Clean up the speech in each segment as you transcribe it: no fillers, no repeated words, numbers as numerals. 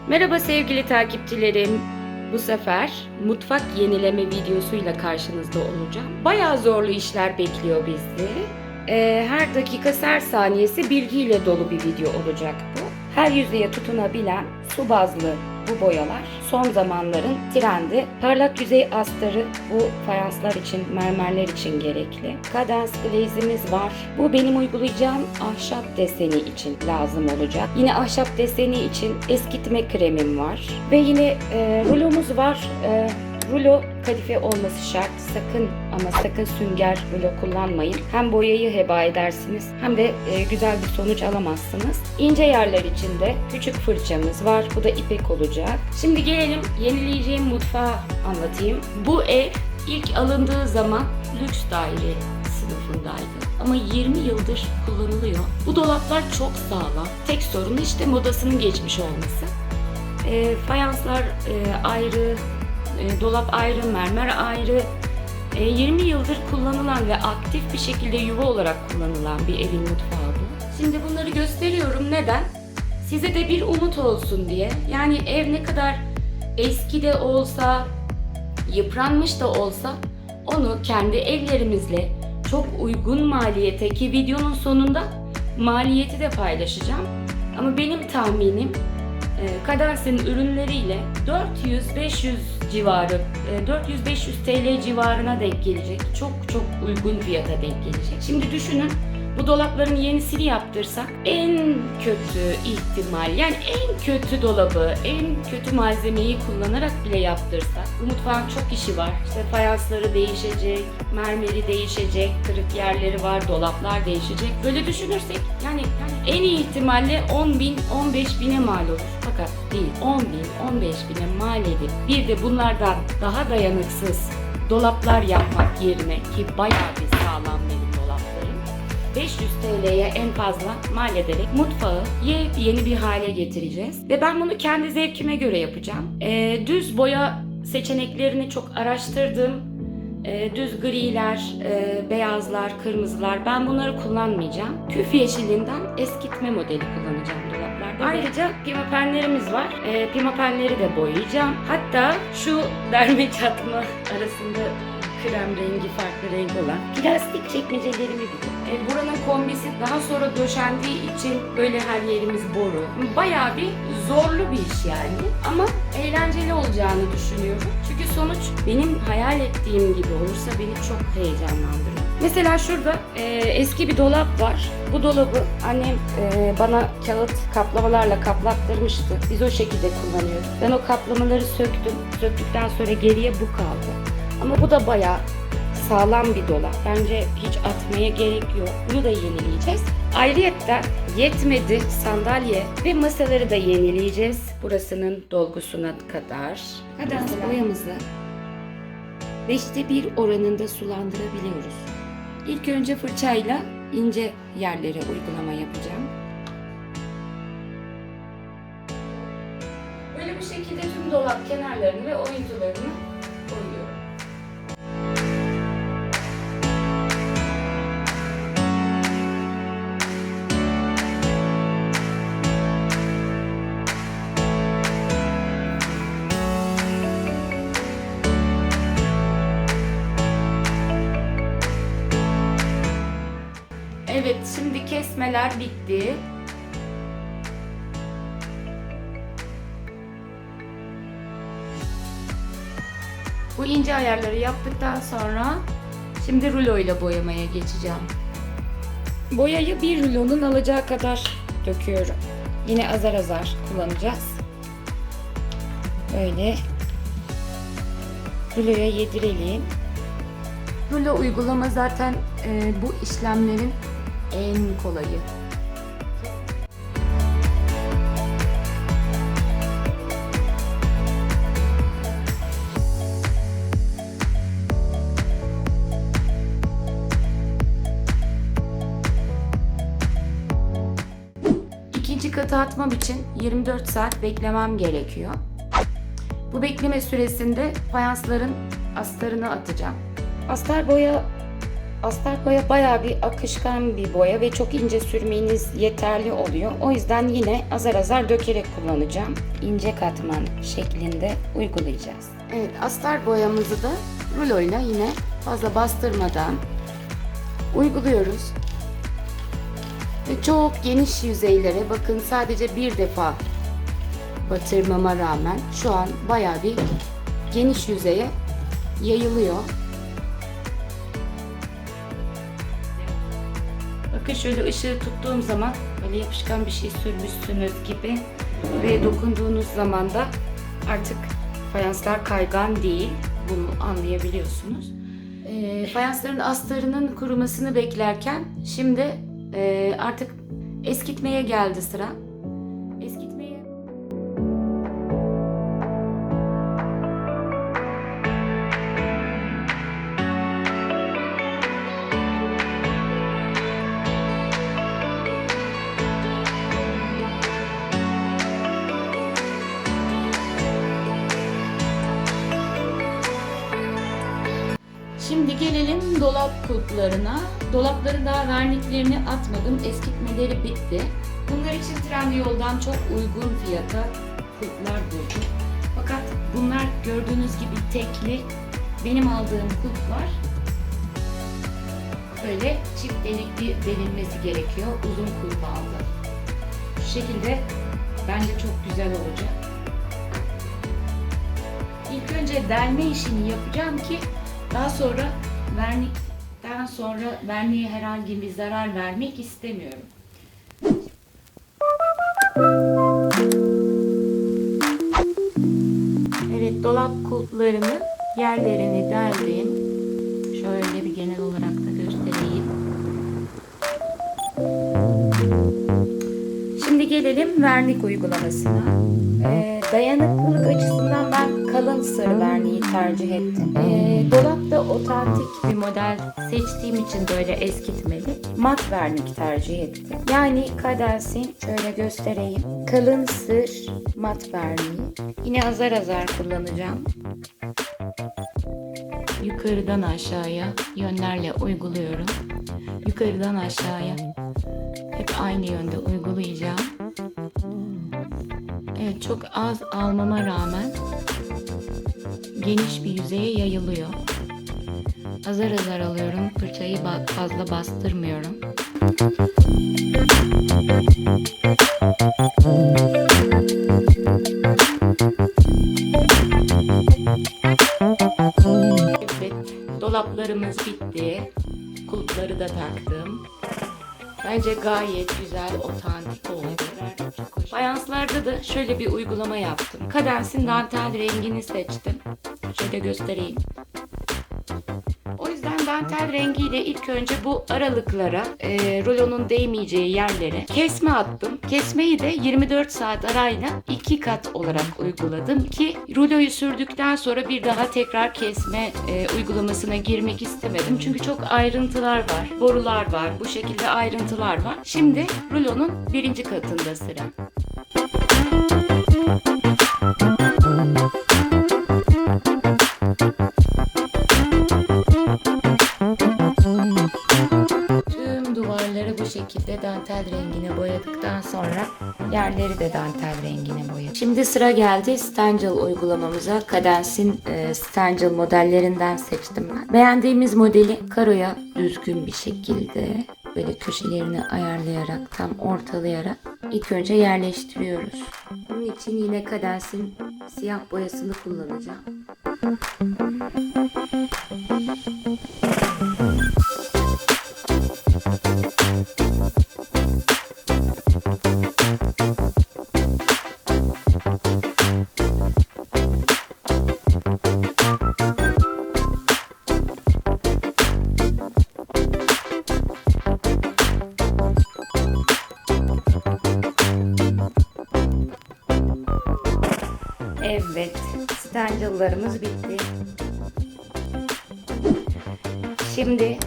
Merhaba sevgili takipçilerim. Bu sefer mutfak yenileme videosuyla karşınızda olacağım. Bayağı zorlu işler bekliyor bizi. Her dakika, her saniyesi bilgiyle dolu bir video olacak bu. Her yüzeye tutunabilen su bazlı bu boyalar son zamanların trendi. Parlak yüzey astarı bu fayanslar için, mermerler için gerekli. Cadence Glaze'imiz var. Bu benim uygulayacağım ahşap deseni için lazım olacak. Yine ahşap deseni için eskitme kremim var. Ve yine rulomuz var. Rulo kadife olması şart. Sakın ama sakın sünger rulo kullanmayın. Hem boyayı heba edersiniz hem de güzel bir sonuç alamazsınız. İnce yerler için de küçük fırçamız var. Bu da ipek olacak. Şimdi gelelim yenileyeceğim mutfağı anlatayım. Bu ev ilk alındığı zaman lüks daire sınıfındaydı. Ama 20 yıldır kullanılıyor. Bu dolaplar çok sağlam. Tek sorunu işte modasının geçmiş olması. Fayanslar ayrı, dolap ayrı, mermer ayrı. 20 yıldır kullanılan ve aktif bir şekilde yuva olarak kullanılan bir evin mutfağı bu. Şimdi bunları gösteriyorum. Neden? Size de bir umut olsun diye. Yani ev ne kadar eski de olsa, yıpranmış da olsa onu kendi ellerimizle çok uygun maliyete, ki videonun sonunda maliyeti de paylaşacağım. Ama benim tahminim Cadence'in ürünleriyle 400-500 civarı, 400-500 TL civarına denk gelecek. Çok uygun fiyata denk gelecek. Şimdi düşünün, bu dolapların yenisini yaptırsak en kötü ihtimal, yani en kötü dolabı, en kötü malzemeyi kullanarak bile yaptırsak, bu mutfağın çok işi var. İşte fayansları değişecek, mermeri değişecek, kırık yerleri var, dolaplar değişecek. Böyle düşünürsek yani en iyi ihtimalle 10.000, 15.000'e mal olur. Fakat değil, 10.000, 15.000'e mal edip bir de bunlardan daha dayanıksız dolaplar yapmak yerine, ki bayağı bir sağlam benim dolaplarım, 500 TL'ye en fazla mal ederek mutfağı yeni bir hale getireceğiz. Ve ben bunu kendi zevkime göre yapacağım. Düz boya seçeneklerini çok araştırdım. Düz griler, beyazlar, kırmızılar, ben bunları kullanmayacağım. Küf yeşilinden eskitme modeli kullanacağım dolaplarda. Ayrıca pimapenlerimiz var. Pimapenleri de boyayacağım. Hatta şu derme çatma arasında krem rengi, farklı renk olan plastik çekmecelerimi bile. Buranın kombisi daha sonra döşendiği için böyle her yerimiz boru. Bayağı bir zorlu bir iş yani. Ama eğlenceli olacağını düşünüyorum. Çünkü sonuç benim hayal ettiğim gibi olursa beni çok heyecanlandırıyor. Mesela şurada eski bir dolap var. Bu dolabı annem bana kağıt kaplamalarla kaplattırmıştı. Biz o şekilde kullanıyorduk. Ben o kaplamaları söktüm. Söktükten sonra geriye bu kaldı. Ama bu da bayağı sağlam bir dolap. Bence hiç atmaya gerek yok. Bunu da yenileyeceğiz. Ayrıca yetmedi, sandalye ve masaları da yenileyeceğiz. Burasının dolgusuna kadar. Cadence boyamızı 5'te 1 oranında sulandırabiliyoruz. İlk önce fırçayla ince yerlere uygulama yapacağım. Böyle bu şekilde tüm dolap kenarlarını ve oyuntularını boyuyorum. Evet, şimdi kesmeler bitti. Bu ince ayarları yaptıktan sonra şimdi rulo ile boyamaya geçeceğim. Boyayı bir rulonun alacağı kadar döküyorum. Yine azar azar kullanacağız. Böyle ruloya yedirelim. Rulo uygulama zaten bu işlemlerin en kolayı. İkinci katı atmam için 24 saat beklemem gerekiyor. Bu bekleme süresinde fayansların astarını atacağım. Astar boya Astar boya bayağı bir akışkan bir boya ve çok ince sürmeniz yeterli oluyor. O yüzden yine azar azar dökerek kullanacağım. İnce katman şeklinde uygulayacağız. Evet, astar boyamızı da ruloyla yine fazla bastırmadan uyguluyoruz. Ve çok geniş yüzeylere, bakın sadece bir defa batırmama rağmen şu an bayağı bir geniş yüzeye yayılıyor. Bakın şöyle ışığı tuttuğum zaman böyle yapışkan bir şey sürmüşsünüz gibi ve dokunduğunuz zaman da artık fayanslar kaygan değil. Bunu anlayabiliyorsunuz. Fayansların astarının kurumasını beklerken şimdi artık eskitmeye geldi sıra. Eskitmeye Şimdi gelelim dolap kulplarına. Dolapların daha verniklerini atmadım. Eskitmeleri bitti. Bunlar için Trendyol'dan çok uygun fiyata kulplar buldum. Fakat bunlar gördüğünüz gibi tekli. Benim aldığım kulplar böyle çift delikli delinmesi gerekiyor. Uzun kulp aldım. Şu şekilde bence çok güzel olacak. İlk önce delme işini yapacağım ki daha sonra verniğe herhangi bir zarar vermek istemiyorum. Evet, dolap kulplarını yerlerini deldim. Şöyle bir genel olarak da göstereyim. Şimdi gelelim vernik uygulamasına. Dayanıklılık açısından ben kalın sarı verniği tercih ettim. Dolapta otantik bir model seçtiğim için böyle eskitmeli mat vernik tercih ettim. Yani Cadenz'in şöyle göstereyim. Kalın sır mat verniği. Yine azar azar kullanacağım. Yukarıdan aşağıya yönlerle uyguluyorum. Yukarıdan aşağıya hep aynı yönde uygulayacağım. Evet, çok az almama rağmen geniş bir yüzeye yayılıyor. Azar azar alıyorum. Fırçayı fazla bastırmıyorum. Evet, dolaplarımız bitti. Kulpları da taktım. Bence gayet güzel, otantik oldu. Fayanslarda da şöyle bir uygulama yaptım. Cadenz'in dantel rengini seçtim. Şöyle göstereyim. O yüzden dantel rengiyle ilk önce bu aralıklara, rulonun değmeyeceği yerlere kesme attım. Kesmeyi de 24 saat arayla 2 kat olarak uyguladım ki ruloyu sürdükten sonra bir daha tekrar kesme uygulamasına girmek istemedim. Çünkü çok ayrıntılar var, borular var, bu şekilde ayrıntılar var. Şimdi rulonun birinci katında sıra. Tüm duvarları bu şekilde dantel rengine boyadıktan sonra yerleri de dantel rengine boyadım. Şimdi sıra geldi Stangel uygulamamıza. Cadenz'in Stangel modellerinden seçtim ben. Beğendiğimiz modeli karoya düzgün bir şekilde böyle köşelerini ayarlayarak, tam ortalayarak ilk önce yerleştiriyoruz. Bunun için yine Cadenz'in siyah boyasını kullanacağım. Evet, Stangel'larımız bitti. Şimdi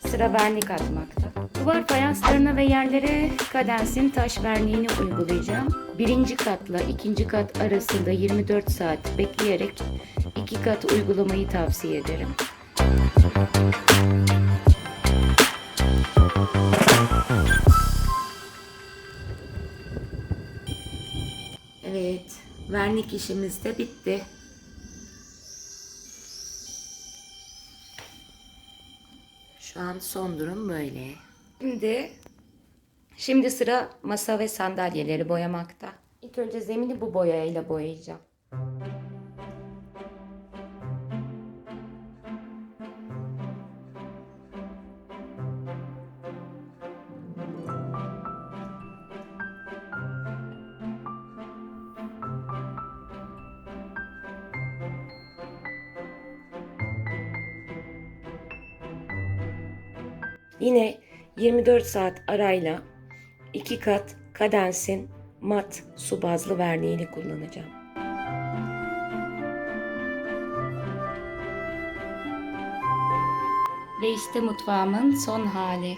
sıra vernik atmakta. Duvar fayanslarına ve yerlere Cadenz'in taş verniğini uygulayacağım. Birinci katla ikinci kat arasında 24 saat bekleyerek 2 kat uygulamayı tavsiye ederim. vernik işimiz de bitti. Şu an son durum böyle. Şimdi sıra masa ve sandalyeleri boyamakta. İlk önce zemini bu boyayla boyayacağım. Yine 24 saat arayla 2 kat Kadens'in mat su bazlı verniğini kullanacağım. Ve işte mutfağımın son hali.